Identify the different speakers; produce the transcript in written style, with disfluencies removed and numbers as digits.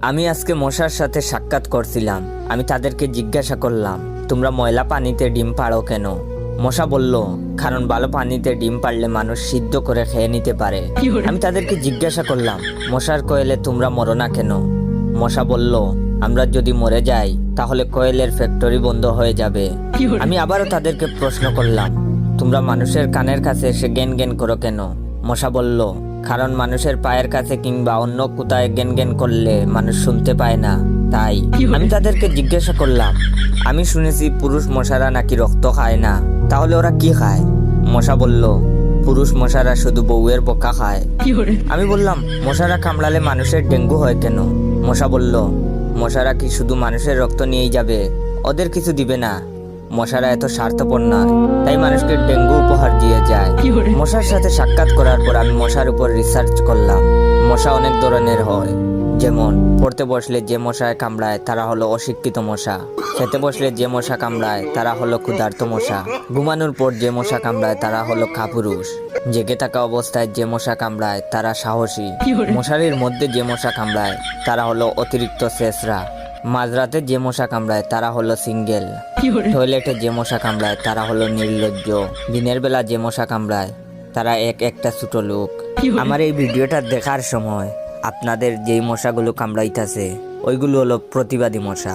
Speaker 1: আমি আজকে মশার সাথে সাক্ষাৎ করছিলাম। আমি তাদেরকে জিজ্ঞাসা করলাম, তোমরা ময়লা পানিতে ডিম পাড়ো কেন? মশা বলল, কারণ ভালো পানিতে ডিম পাড়লে মানুষ সিদ্ধ করে খেয়ে নিতে পারে। আমি তাদেরকে জিজ্ঞাসা করলাম, মশার কোয়েলে তোমরা মরো না কেন? মশা বলল, আমরা যদি মরে যাই তাহলে কোয়েলের ফ্যাক্টরি বন্ধ হয়ে যাবে। আমি আবারও তাদেরকে প্রশ্ন করলাম, তোমরা মানুষের কানের কাছে এসে জ্ঞান জ্ঞান করো কেন? মশা বলল, কারণ মানুষের পায়ের কাছে কিংবা অন্য কোথায় জ্ঞান জ্ঞান করলে মানুষ শুনতে পায় না, তাই। আমি তাদেরকে জিজ্ঞাসা করলাম, আমি শুনেছি পুরুষ মশারা নাকি রক্ত খায় না, তাহলে ওরা কি খায়? মশা বলল, পুরুষ মশারা শুধু বউয়ের বোকা খায়। আমি বললাম, মশারা কামড়ালে মানুষের ডেঙ্গু হয় কেন? মশা বলল, মশারা কি শুধু মানুষের রক্ত নিয়েই যাবে, ওদের কিছু দিবে না। মশারা এত স্বার্থপর নয়, তাই মানুষকে ডেঙ্গু উপহার দিয়ে যায়। মশার সাথে সাক্ষাৎ করার পর আমি মশার উপর রিসার্চ করলাম। মশা অনেক ধরনের হয়, যেমন পড়তে বসলে যে মশায় কামড়ায় তারা হলো অশিক্ষিত মশা, খেতে বসলে যে মশা কামড়ায় তারা হলো ক্ষুধার্ত মশা, ঘুমানোর পর যে মশা কামড়ায় তারা হলো কাপুরুষ, জেগে থাকা অবস্থায় যে মশা কামড়ায় তারা সাহসী, মশারির মধ্যে যে মশা কামড়ায় তারা হলো অতিরিক্ত শেষরা, মাঝরাতে যে মশা কামড়ায় তারা হলো সিঙ্গেল, টয়লেটে যে মশা কামড়ায় তারা হলো নির্লজ্জ, দিনের বেলা যে মশা কামড়ায় তারা একটা ছোট লোক। আমার এই ভিডিওটা দেখার সময় আপনাদের যেই মশাগুলো কামড়াইতেছে ওইগুলো হলো প্রতিবাদী মশা।